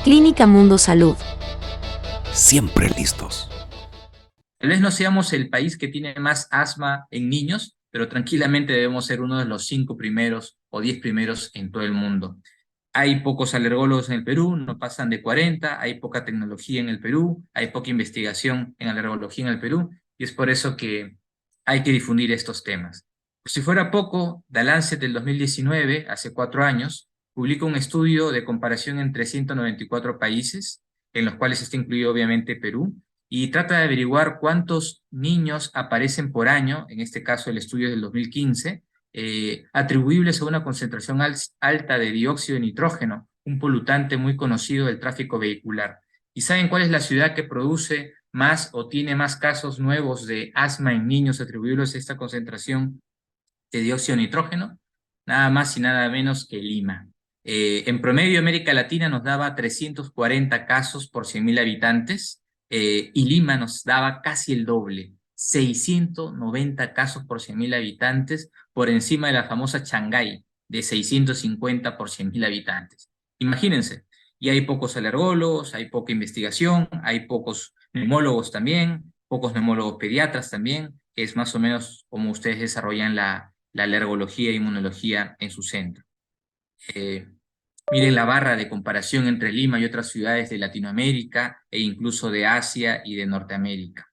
Clínica Mundo Salud. Siempre listos. Tal vez no seamos el país que tiene más asma en niños, pero tranquilamente debemos ser uno de los 5 primeros o 10 primeros en todo el mundo. Hay pocos alergólogos en el Perú, no pasan de 40, hay poca tecnología en el Perú, hay poca investigación en alergología en el Perú, y es por eso que hay que difundir estos temas. Por si fuera poco, The Lancet del 2019, hace 4 años, publica un estudio de comparación entre 194 países, en los cuales está incluido obviamente Perú, y trata de averiguar cuántos niños aparecen por año, en este caso el estudio es del 2015, atribuibles a una concentración alta de dióxido de nitrógeno, un polutante muy conocido del tráfico vehicular. ¿Y saben cuál es la ciudad que produce más o tiene más casos nuevos de asma en niños atribuibles a esta concentración de dióxido de nitrógeno? Nada más y nada menos que Lima. En promedio, América Latina nos daba 340 casos por 100.000 habitantes, y Lima nos daba casi el doble, 690 casos por 100.000 habitantes, por encima de la famosa Shanghái, de 650 por 100.000 habitantes. Imagínense, y hay pocos alergólogos, hay poca investigación, hay pocos neumólogos también, pocos neumólogos pediatras también, que es más o menos como ustedes desarrollan la alergología e inmunología en su centro. Eh, Miren la barra de comparación entre Lima y otras ciudades de Latinoamérica e incluso de Asia y de Norteamérica.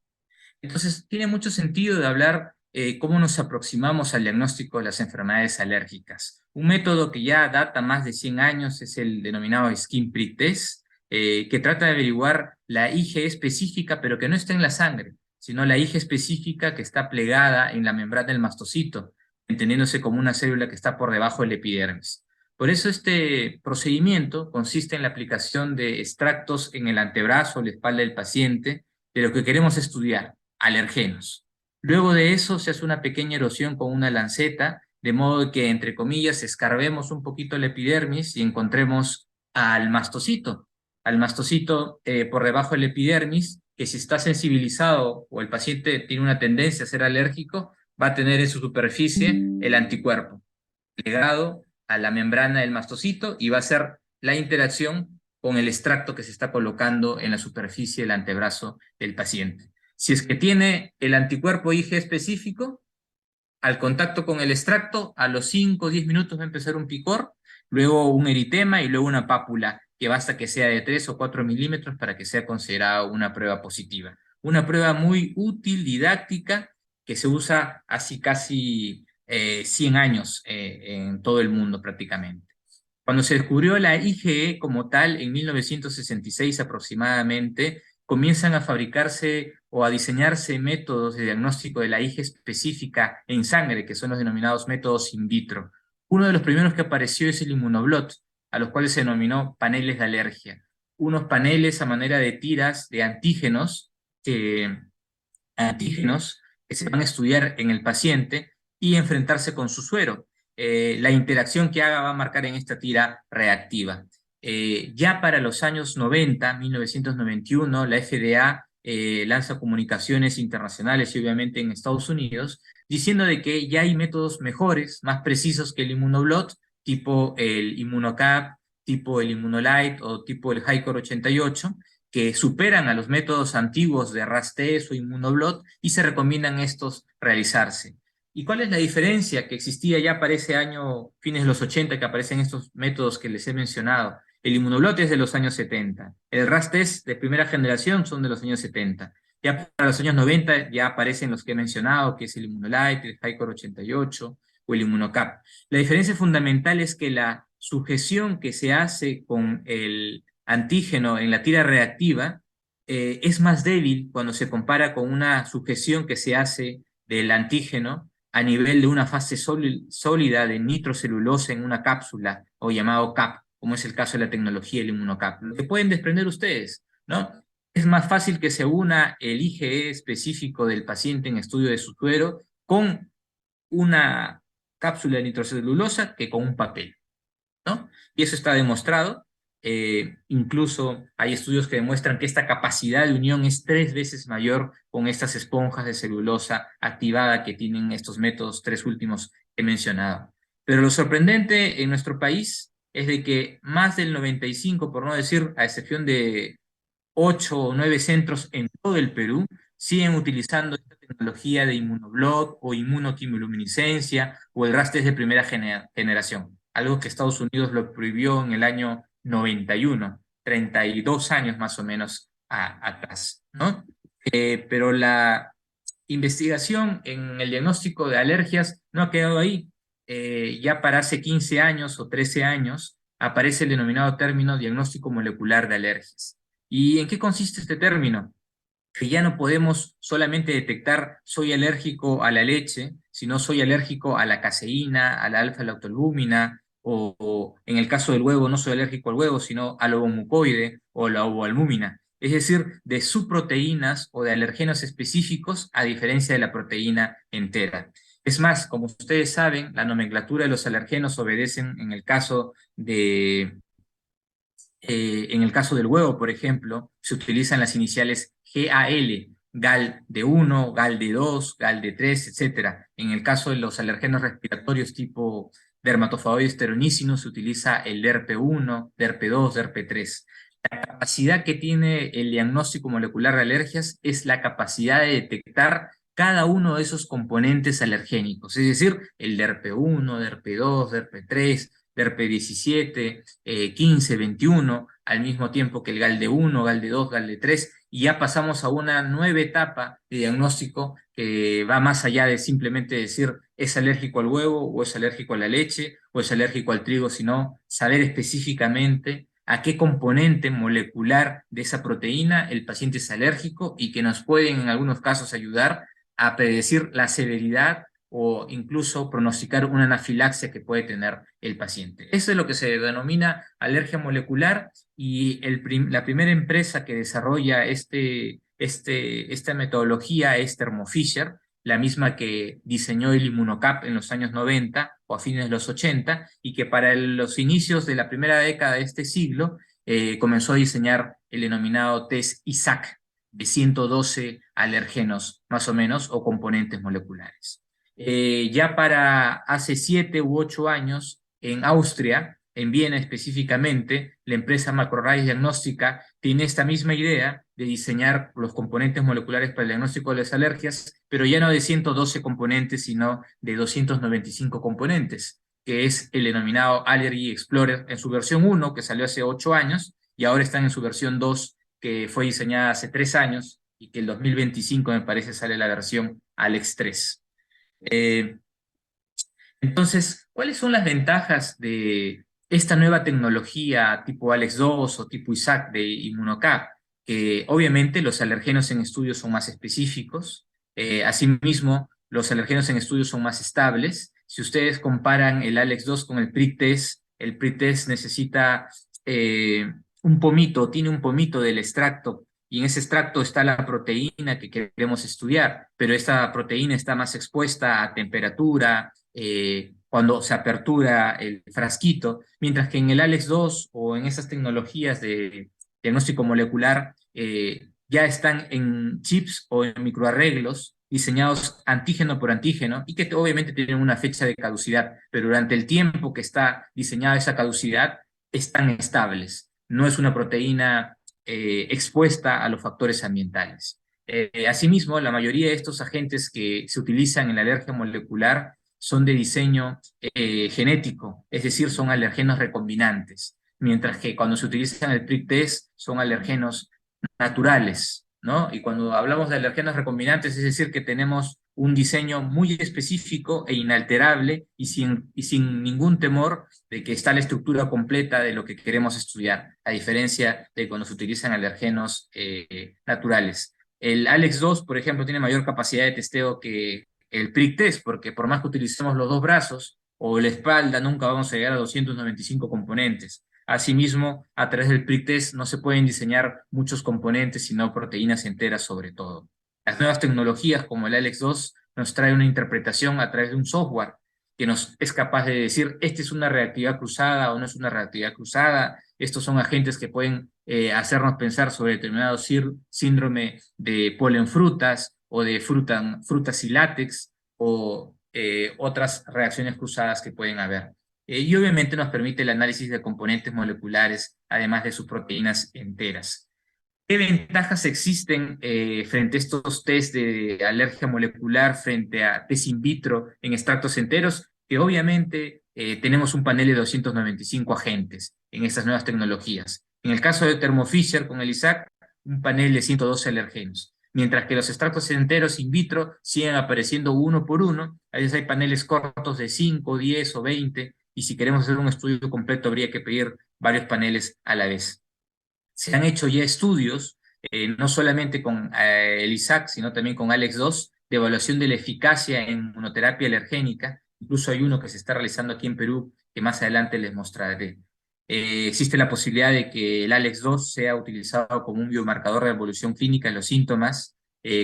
Entonces, tiene mucho sentido de hablar cómo nos aproximamos al diagnóstico de las enfermedades alérgicas. Un método que ya data más de 100 años es el denominado Skin Prick Test, que trata de averiguar la IgE específica, pero que no está en la sangre, sino la IgE específica que está plegada en la membrana del mastocito, entendiéndose como una célula que está por debajo del epidermis. Por eso este procedimiento consiste en la aplicación de extractos en el antebrazo o la espalda del paciente de lo que queremos estudiar, alergenos. Luego de eso se hace una pequeña erosión con una lanceta, de modo que, entre comillas, escarbemos un poquito la epidermis y encontremos al mastocito por debajo del epidermis, que si está sensibilizado o el paciente tiene una tendencia a ser alérgico, va a tener en su superficie el anticuerpo pegado a la membrana del mastocito y va a ser la interacción con el extracto que se está colocando en la superficie del antebrazo del paciente. Si es que tiene el anticuerpo IgE específico, al contacto con el extracto, a los 5 o 10 minutos va a empezar un picor, luego un eritema y luego una pápula, que basta que sea de 3 o 4 milímetros para que sea considerada una prueba positiva. Una prueba muy útil, didáctica, que se usa así casi 100 años en todo el mundo prácticamente. Cuando se descubrió la IgE como tal en 1966 aproximadamente, comienzan a fabricarse o a diseñarse métodos de diagnóstico de la IgE específica en sangre, que son los denominados métodos in vitro. Uno de los primeros que apareció es el Immunoblot, a los cuales se denominó paneles de alergia. Unos paneles a manera de tiras de antígenos que se van a estudiar en el paciente y enfrentarse con su suero. La interacción que haga va a marcar en esta tira reactiva. Ya para los años 90, 1991, la FDA lanza comunicaciones internacionales y obviamente en Estados Unidos, diciendo de que ya hay métodos mejores, más precisos que el Immunoblot, tipo el Immunocap, tipo el Immunolite o tipo el HiCore 88, que superan a los métodos antiguos de Ras-Test o Immunoblot y se recomiendan estos realizarse. ¿Y cuál es la diferencia que existía ya para ese año, fines de los 80, que aparecen estos métodos que les he mencionado? El Immunoblot es de los años 70, el Ras-Test de primera generación son de los años 70. Ya para los años 90 ya aparecen los que he mencionado, que es el Immunolite, el HiCore 88 o el Immunocap. La diferencia fundamental es que la sujeción que se hace con el antígeno en la tira reactiva es más débil cuando se compara con una sujeción que se hace del antígeno a nivel de una fase sólida de nitrocelulosa en una cápsula o llamado CAP, como es el caso de la tecnología del Immunocap. Lo que pueden desprender ustedes, ¿no? Es más fácil que se una el IgE específico del paciente en estudio de su suero con una cápsula de nitrocelulosa que con un papel, ¿no? Y eso está demostrado. Incluso hay estudios que demuestran que esta capacidad de unión es 3 veces mayor con estas esponjas de celulosa activada que tienen estos métodos 3 últimos que he mencionado. Pero lo sorprendente en nuestro país es de que más del 95, por no decir, a excepción de 8 o 9 centros en todo el Perú, siguen utilizando esta tecnología de inmunoblot o inmunoquimiluminiscencia o el rastreo de primera generación, algo que Estados Unidos lo prohibió en el año 91, 32 años más o menos atrás, ¿no? Pero la investigación en el diagnóstico de alergias no ha quedado ahí. Ya para hace 15 años o 13 años aparece el denominado término diagnóstico molecular de alergias. ¿Y en qué consiste este término? Que ya no podemos solamente detectar soy alérgico a la leche, sino soy alérgico a la caseína, a la alfa-lactolúmina, o en el caso del huevo no soy alérgico al huevo, sino al ovomucoide o la ovoalbúmina. Es decir, de subproteínas o de alergenos específicos a diferencia de la proteína entera. Es más, como ustedes saben, la nomenclatura de los alergenos obedecen en el caso del huevo, por ejemplo, se utilizan las iniciales GAL, GAL de 1, GAL de 2, GAL de 3, etc. En el caso de los alergenos respiratorios tipo Dermatofagoides staphylococcus se utiliza el DERP1, DERP2, DERP3. La capacidad que tiene el diagnóstico molecular de alergias es la capacidad de detectar cada uno de esos componentes alergénicos, es decir, el DERP1, DERP2, DERP3, DERP17, 15, 21, al mismo tiempo que el GALD1, GALD2, GALD3, y ya pasamos a una nueva etapa de diagnóstico que va más allá de simplemente decir es alérgico al huevo, o es alérgico a la leche, o es alérgico al trigo, sino saber específicamente a qué componente molecular de esa proteína el paciente es alérgico y que nos pueden en algunos casos ayudar a predecir la severidad o incluso pronosticar una anafilaxia que puede tener el paciente. Eso es lo que se denomina alergia molecular y la primera empresa que desarrolla esta metodología es Thermo Fisher, la misma que diseñó el Immunocap en los años 90 o a fines de los 80 y que para los inicios de la primera década de este siglo comenzó a diseñar el denominado test ISAC de 112 alergenos más o menos o componentes moleculares. Ya para hace 7 u 8 años, en Austria, en Viena específicamente, la empresa MacroRise Diagnóstica tiene esta misma idea de diseñar los componentes moleculares para el diagnóstico de las alergias, pero ya no de 112 componentes, sino de 295 componentes, que es el denominado Allergy Explorer en su versión 1, que salió hace 8 años, y ahora están en su versión 2, que fue diseñada hace 3 años, y que el 2025 me parece sale la versión Alex 3. Entonces, ¿cuáles son las ventajas de esta nueva tecnología tipo Alex 2 o tipo ISAC de Immunocap? Que obviamente los alergenos en estudio son más específicos, asimismo los alergenos en estudio son más estables. Si ustedes comparan el Alex 2 con el PRIT-test necesita un pomito, tiene un pomito del extracto y en ese extracto está la proteína que queremos estudiar, pero esta proteína está más expuesta a temperatura, cuando se apertura el frasquito, mientras que en el Alex 2 o en esas tecnologías de diagnóstico molecular ya están en chips o en microarreglos diseñados antígeno por antígeno y que obviamente tienen una fecha de caducidad, pero durante el tiempo que está diseñada esa caducidad están estables. No es una proteína expuesta a los factores ambientales. Asimismo, la mayoría de estos agentes que se utilizan en la alergia molecular son de diseño genético, es decir, son alergenos recombinantes, mientras que cuando se utilizan el PRIT-test son alergenos naturales, ¿no? Y cuando hablamos de alergenos recombinantes, es decir, que tenemos un diseño muy específico e inalterable y sin ningún temor de que está la estructura completa de lo que queremos estudiar, a diferencia de cuando se utilizan alergenos naturales. El Alex 2, por ejemplo, tiene mayor capacidad de testeo que el PRIT-test, porque por más que utilicemos los dos brazos o la espalda, nunca vamos a llegar a 295 componentes. Asimismo, a través del PRIT-test no se pueden diseñar muchos componentes, sino proteínas enteras sobre todo. Las nuevas tecnologías como el Alex 2 nos trae una interpretación a través de un software que nos es capaz de decir, esta es una reactividad cruzada o no es una reactividad cruzada, estos son agentes que pueden hacernos pensar sobre determinado síndrome de polen frutas o de frutas y látex o otras reacciones cruzadas que pueden haber. y obviamente nos permite el análisis de componentes moleculares, además de sus proteínas enteras. ¿Qué ventajas existen frente a estos test de alergia molecular, frente a test in vitro en extractos enteros? Que obviamente tenemos un panel de 295 agentes en estas nuevas tecnologías. En el caso de Thermo Fisher con el ISAC, un panel de 112 alergenos. Mientras que los extractos enteros in vitro siguen apareciendo uno por uno, a veces hay paneles cortos de 5, 10 o 20, y si queremos hacer un estudio completo habría que pedir varios paneles a la vez. Se han hecho ya estudios, no solamente con el ISAC, sino también con ALEX2, de evaluación de la eficacia en inmunoterapia alergénica. Incluso hay uno que se está realizando aquí en Perú, que más adelante les mostraré. Existe la posibilidad de que el ALEX2 sea utilizado como un biomarcador de evolución clínica en los síntomas,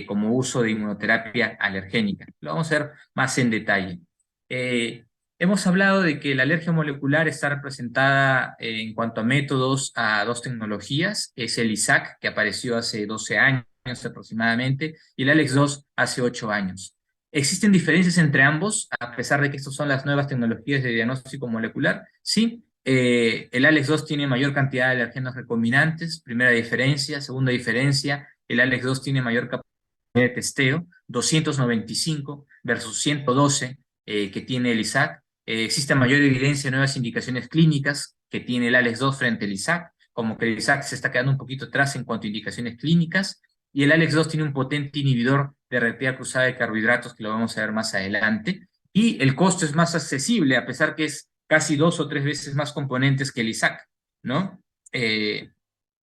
como uso de inmunoterapia alergénica. Lo vamos a ver más en detalle. Eh, Hemos hablado de que la alergia molecular está representada en cuanto a métodos a dos tecnologías. Es el ISAC, que apareció hace 12 años aproximadamente, y el ALEX2 hace 8 años. ¿Existen diferencias entre ambos, a pesar de que estas son las nuevas tecnologías de diagnóstico molecular? Sí, el ALEX2 tiene mayor cantidad de alergenos recombinantes, primera diferencia. Segunda diferencia, el ALEX2 tiene mayor capacidad de testeo, 295 versus 112 que tiene el ISAC. Existe mayor evidencia de nuevas indicaciones clínicas que tiene el ALEX2 frente al ISAC, como que el ISAC se está quedando un poquito atrás en cuanto a indicaciones clínicas, y el ALEX2 tiene un potente inhibidor de reactividad cruzada de carbohidratos, que lo vamos a ver más adelante, y el costo es más accesible, a pesar que es casi 2 o 3 veces más componentes que el ISAC, ¿no? Esa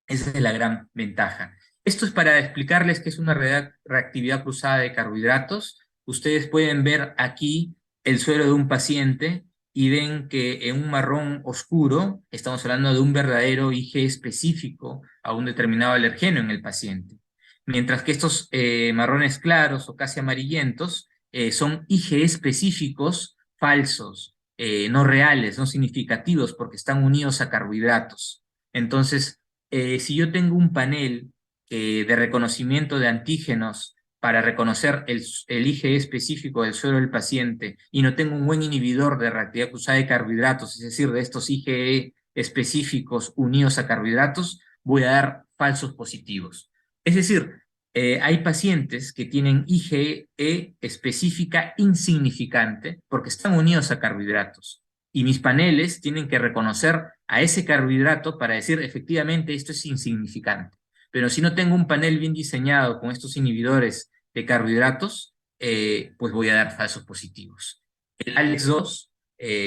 es la gran ventaja. Esto es para explicarles qué es una reactividad cruzada de carbohidratos. Ustedes pueden ver aquí el suero de un paciente y ven que en un marrón oscuro estamos hablando de un verdadero IG específico a un determinado alergeno en el paciente. Mientras que estos marrones claros o casi amarillentos son IG específicos falsos, no reales, no significativos, porque están unidos a carbohidratos. Entonces, si yo tengo un panel de reconocimiento de antígenos para reconocer el IgE específico del suero del paciente y no tengo un buen inhibidor de reactividad cruzada de carbohidratos, es decir, de estos IgE específicos unidos a carbohidratos, voy a dar falsos positivos. Es decir, hay pacientes que tienen IgE específica insignificante porque están unidos a carbohidratos. Y mis paneles tienen que reconocer a ese carbohidrato para decir efectivamente esto es insignificante. Pero si no tengo un panel bien diseñado con estos inhibidores de carbohidratos, pues voy a dar falsos positivos. El ALEX2,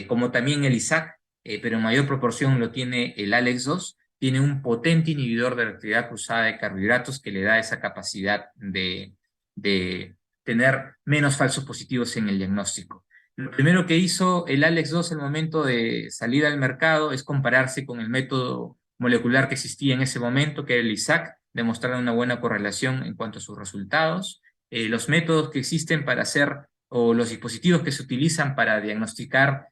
como también el ISAC, pero en mayor proporción lo tiene el ALEX2, tiene un potente inhibidor de reactividad cruzada de carbohidratos que le da esa capacidad de tener menos falsos positivos en el diagnóstico. Lo primero que hizo el ALEX2 al momento de salir al mercado es compararse con el método molecular que existía en ese momento, que era el ISAC, demostraron una buena correlación en cuanto a sus resultados. Los métodos que existen para hacer, o los dispositivos que se utilizan para diagnosticar,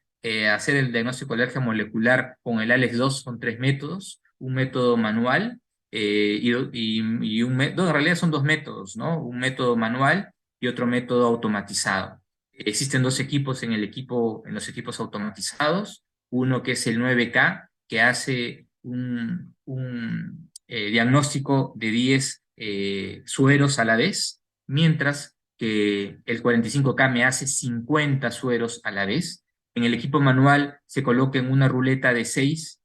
hacer el diagnóstico de alergia molecular con el ALEX2 son 3 métodos. Un método manual y en realidad son 2 métodos, ¿no? Un método manual y otro método automatizado. Existen 2 equipos en los equipos automatizados, uno que es el 9K, que hace un diagnóstico de 10 sueros a la vez, mientras que el 45K me hace 50 sueros a la vez. En el equipo manual se coloca en una ruleta de 6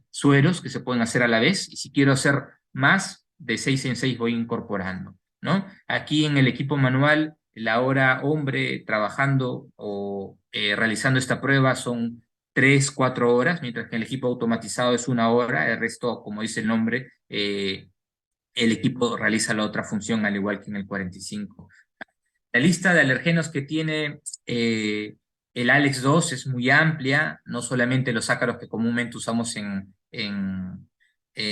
sueros que se pueden hacer a la vez, y si quiero hacer más, de 6 en 6 voy incorporando, ¿no? Aquí en el equipo manual, la hora hombre trabajando o realizando esta prueba son 3, 4 horas, mientras que el equipo automatizado es 1 hora. El resto, como dice el nombre, el equipo realiza la otra función al igual que en el 45. La lista de alergenos que tiene el ALEX2 es muy amplia, no solamente los ácaros que comúnmente usamos en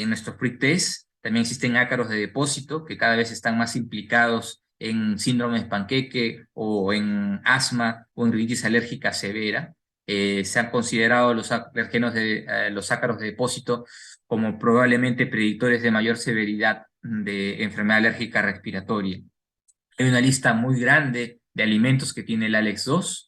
nuestros pre-test, también existen ácaros de depósito que cada vez están más implicados en síndrome de panqueque o en asma o en rinitis alérgica severa. Se han considerado los alergenos los ácaros de depósito como probablemente predictores de mayor severidad de enfermedad alérgica respiratoria. Hay una lista muy grande de alimentos que tiene el ALEX2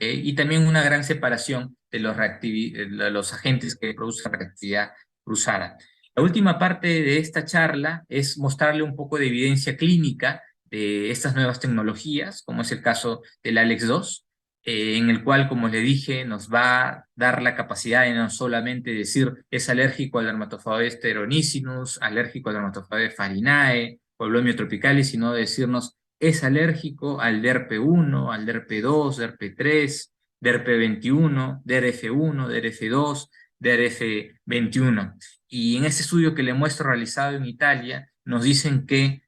y también una gran separación de los agentes que producen reactividad cruzada. La última parte de esta charla es mostrarle un poco de evidencia clínica de estas nuevas tecnologías, como es el caso del ALEX2, en el cual, como le dije, nos va a dar la capacidad de no solamente decir es alérgico al Dermatophagoides teronicinus, alérgico al Dermatophagoides farinae o al Blomio tropicalis, sino decirnos es alérgico al DERP1, al DERP2, DERP3, DERP21, DRF1, DRF2, DRF21. Y en este estudio que le muestro realizado en Italia, nos dicen que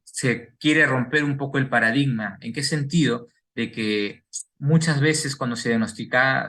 se quiere romper un poco el paradigma. ¿En qué sentido? De que muchas veces cuando se diagnostica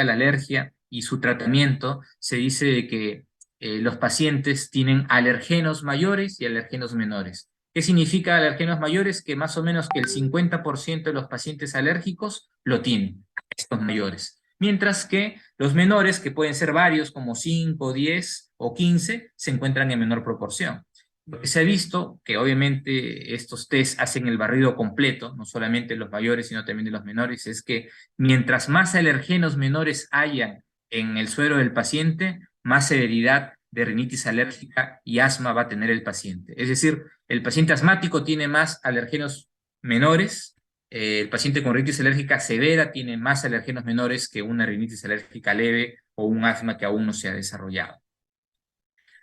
la alergia y su tratamiento, se dice de que los pacientes tienen alergenos mayores y alergenos menores. ¿Qué significa alergenos mayores? Que más o menos que el 50% de los pacientes alérgicos lo tienen, estos mayores. Mientras que los menores, que pueden ser varios, como 5, 10 o 15, se encuentran en menor proporción. Lo que se ha visto, que obviamente estos test hacen el barrido completo, no solamente los mayores, sino también de los menores, es que mientras más alergenos menores hayan en el suero del paciente, más severidad de rinitis alérgica y asma va a tener el paciente. Es decir, el paciente asmático tiene más alergenos menores, el paciente con rinitis alérgica severa tiene más alergenos menores que una rinitis alérgica leve o un asma que aún no se ha desarrollado.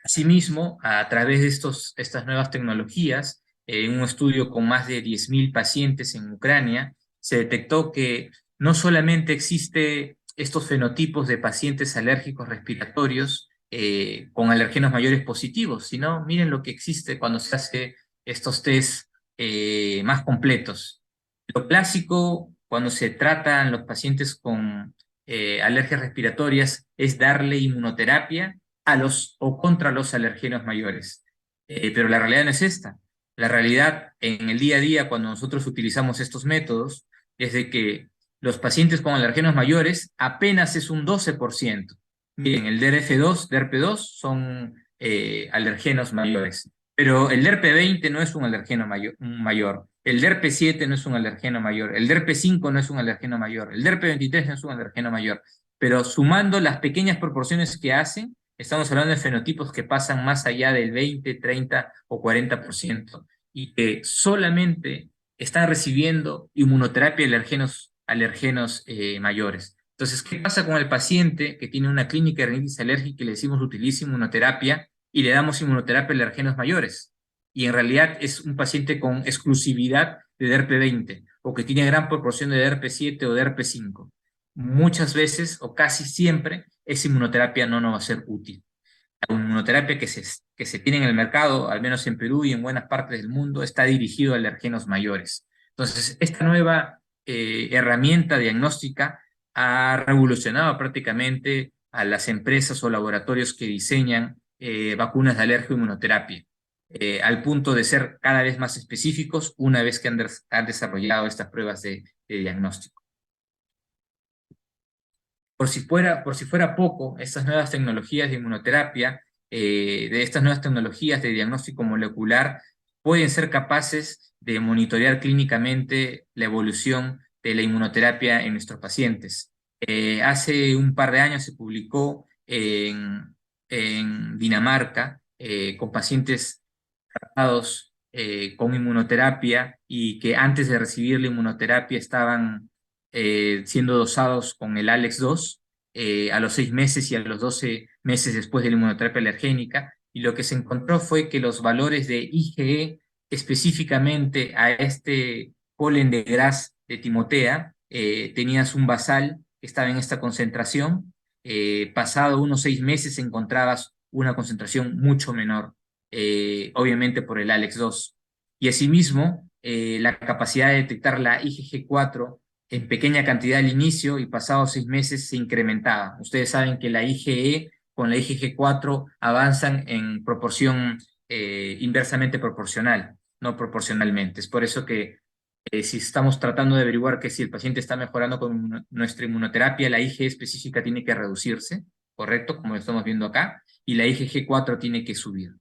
Asimismo, a través de estas nuevas tecnologías, en un estudio con más de 10.000 pacientes en Ucrania, se detectó que no solamente existe estos fenotipos de pacientes alérgicos respiratorios con alergenos mayores positivos, sino miren lo que existe cuando se hace estos test más completos. Lo clásico cuando se tratan los pacientes con alergias respiratorias es darle inmunoterapia a los o contra los alergenos mayores. Pero la realidad no es esta. La realidad en el día a día, cuando nosotros utilizamos estos métodos, es de que los pacientes con alergenos mayores apenas es un 12%. Miren, el DRF2, DERP2 son alergenos mayores, pero el DERP20 no es un alergeno mayor, el DERP7 no es un alergeno mayor, el DERP5 no es un alergeno mayor, el DERP23 no es un alergeno mayor, pero sumando las pequeñas proporciones que hacen, estamos hablando de fenotipos que pasan más allá del 20, 30 o 40% y que solamente están recibiendo inmunoterapia de alergenos mayores. Entonces, ¿qué pasa con el paciente que tiene una clínica de rinitis alérgica y le decimos utilice inmunoterapia y le damos inmunoterapia de alergenos mayores? Y en realidad es un paciente con exclusividad de DERP20 o que tiene gran proporción de DERP7 o DERP5. Muchas veces o casi siempre esa inmunoterapia no nos va a ser útil. La inmunoterapia que se tiene en el mercado, al menos en Perú y en buenas partes del mundo, está dirigido a alergenos mayores. Entonces, esta nueva herramienta diagnóstica ha revolucionado prácticamente a las empresas o laboratorios que diseñan vacunas de alergia o inmunoterapia, al punto de ser cada vez más específicos una vez que han desarrollado estas pruebas de diagnóstico. Por si fuera poco, estas nuevas tecnologías de inmunoterapia, de estas nuevas tecnologías de diagnóstico molecular, pueden ser capaces de monitorear clínicamente la evolución de la inmunoterapia en nuestros pacientes. Hace un par de años se publicó en Dinamarca con pacientes tratados con inmunoterapia y que antes de recibir la inmunoterapia estaban siendo dosados con el ALEX2 a los 6 meses y a los 12 meses después de la inmunoterapia alergénica, y lo que se encontró fue que los valores de IgE específicamente a este polen de Gras de Timotea, tenías un basal que estaba en esta concentración, pasado unos 6 meses encontrabas una concentración mucho menor, obviamente por el ALEX2. Y asimismo, la capacidad de detectar la IgG4 en pequeña cantidad al inicio y pasados 6 meses se incrementaba. Ustedes saben que la IgE con la IgG4 avanzan en proporción inversamente proporcional, no proporcionalmente. Es por eso que si estamos tratando de averiguar que si el paciente está mejorando con nuestra inmunoterapia, la IgE específica tiene que reducirse, ¿correcto? Como lo estamos viendo acá, y la IgG4 tiene que subir.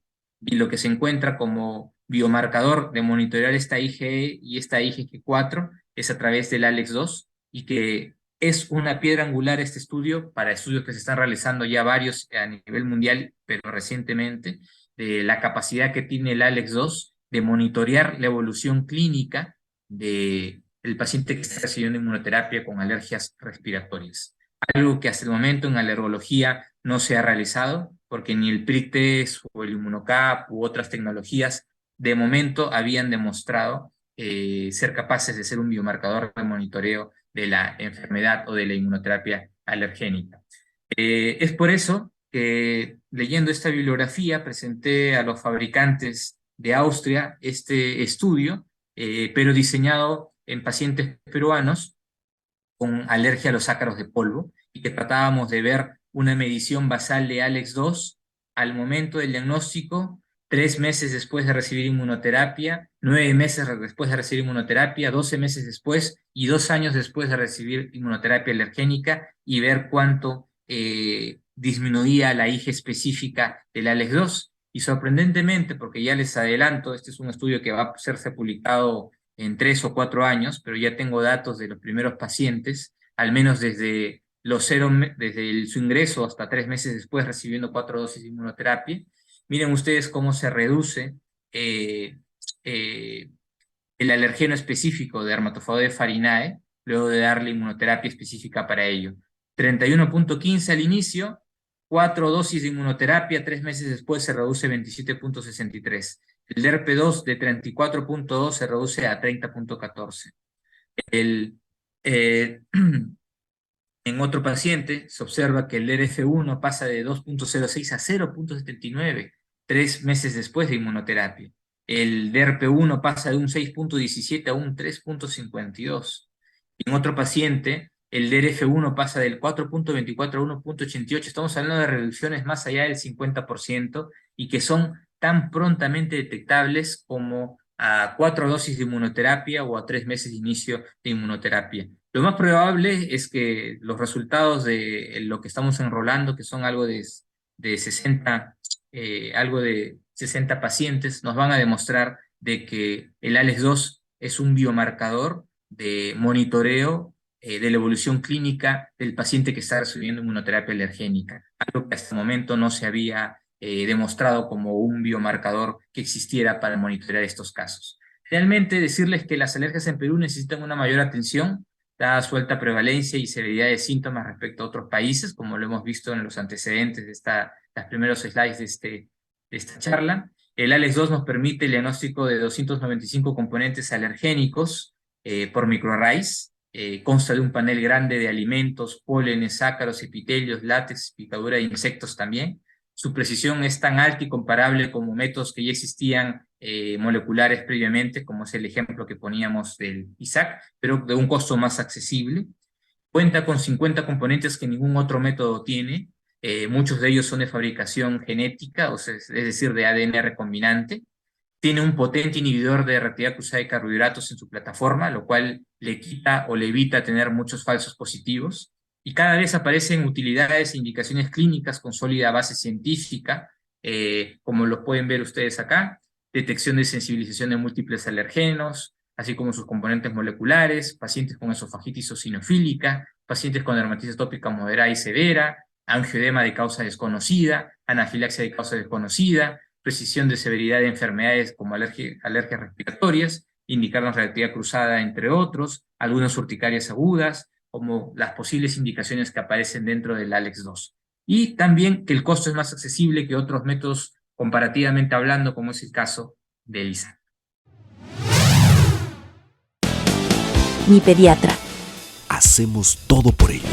Y lo que se encuentra como biomarcador de monitorear esta IgE y esta IgG4 es a través del ALEX2 y que Es una piedra angular este estudio para estudios que se están realizando ya varios a nivel mundial, pero recientemente, de la capacidad que tiene el ALEX2 de monitorear la evolución clínica del paciente que está recibiendo inmunoterapia con alergias respiratorias. Algo que hasta el momento en alergología no se ha realizado, porque ni el PRIC-TES o el ImmunoCAP u otras tecnologías de momento habían demostrado ser capaces de ser un biomarcador de monitoreo de la enfermedad o de la inmunoterapia alergénica. Es por eso que leyendo esta bibliografía presenté a los fabricantes de Austria este estudio, pero diseñado en pacientes peruanos con alergia a los ácaros de polvo, y que tratábamos de ver una medición basal de ALEX2 al momento del diagnóstico, 3 meses después de recibir inmunoterapia, 9 meses después de recibir inmunoterapia, 12 meses después y 2 años después de recibir inmunoterapia alergénica, y ver cuánto disminuía la IgE específica del ALEX2. Y sorprendentemente, porque ya les adelanto, este es un estudio que va a serse publicado en 3 o 4 años, pero ya tengo datos de los primeros pacientes, al menos desde su ingreso hasta 3 meses después, recibiendo 4 dosis de inmunoterapia. Miren ustedes cómo se reduce el alergeno específico de Dermatophagoides farinae luego de darle inmunoterapia específica para ello. 31.15 al inicio, 4 dosis de inmunoterapia, 3 meses después se reduce 27.63. El DERP2 de 34.2 se reduce a 30.14. En otro paciente se observa que el DRF1 pasa de 2.06 a 0.79 3 meses después de inmunoterapia. El DRP1 pasa de un 6.17 a un 3.52. En otro paciente, el DRF1 pasa del 4.24 a 1.88. Estamos hablando de reducciones más allá del 50% y que son tan prontamente detectables como a 4 dosis de inmunoterapia o a 3 meses de inicio de inmunoterapia. Lo más probable es que los resultados de lo que estamos enrolando, que son algo de 60 pacientes, nos van a demostrar de que el ALEX2 es un biomarcador de monitoreo de la evolución clínica del paciente que está recibiendo inmunoterapia alergénica, algo que hasta el momento no se había demostrado como un biomarcador que existiera para monitorear estos casos. Realmente decirles que las alergias en Perú necesitan una mayor atención, dada su alta prevalencia y severidad de síntomas respecto a otros países, como lo hemos visto en los antecedentes de los primeros slides de esta charla. El ALEX2 nos permite el diagnóstico de 295 componentes alergénicos por microarrays. Consta de un panel grande de alimentos, pólenes, ácaros, epitelios, látex, picadura de insectos también. Su precisión es tan alta y comparable como métodos que ya existían moleculares previamente, como es el ejemplo que poníamos del ISAC, pero de un costo más accesible. Cuenta con 50 componentes que ningún otro método tiene. Muchos de ellos son de fabricación genética, o sea, es decir, de ADN recombinante. Tiene un potente inhibidor de reactividad cruzada de carbohidratos en su plataforma, lo cual le quita o le evita tener muchos falsos positivos. Y cada vez aparecen utilidades e indicaciones clínicas con sólida base científica, como lo pueden ver ustedes acá: detección de sensibilización de múltiples alergenos, así como sus componentes moleculares, pacientes con esofagitis eosinofílica, pacientes con dermatitis atópica moderada y severa, angioedema de causa desconocida, anafilaxia de causa desconocida, precisión de severidad de enfermedades como alergias respiratorias, indicarnos reactividad cruzada, entre otros, algunas urticarias agudas, como las posibles indicaciones que aparecen dentro del ALEX2. Y también que el costo es más accesible que otros métodos comparativamente hablando, como es el caso del ISAC. Hacemos todo por ellos.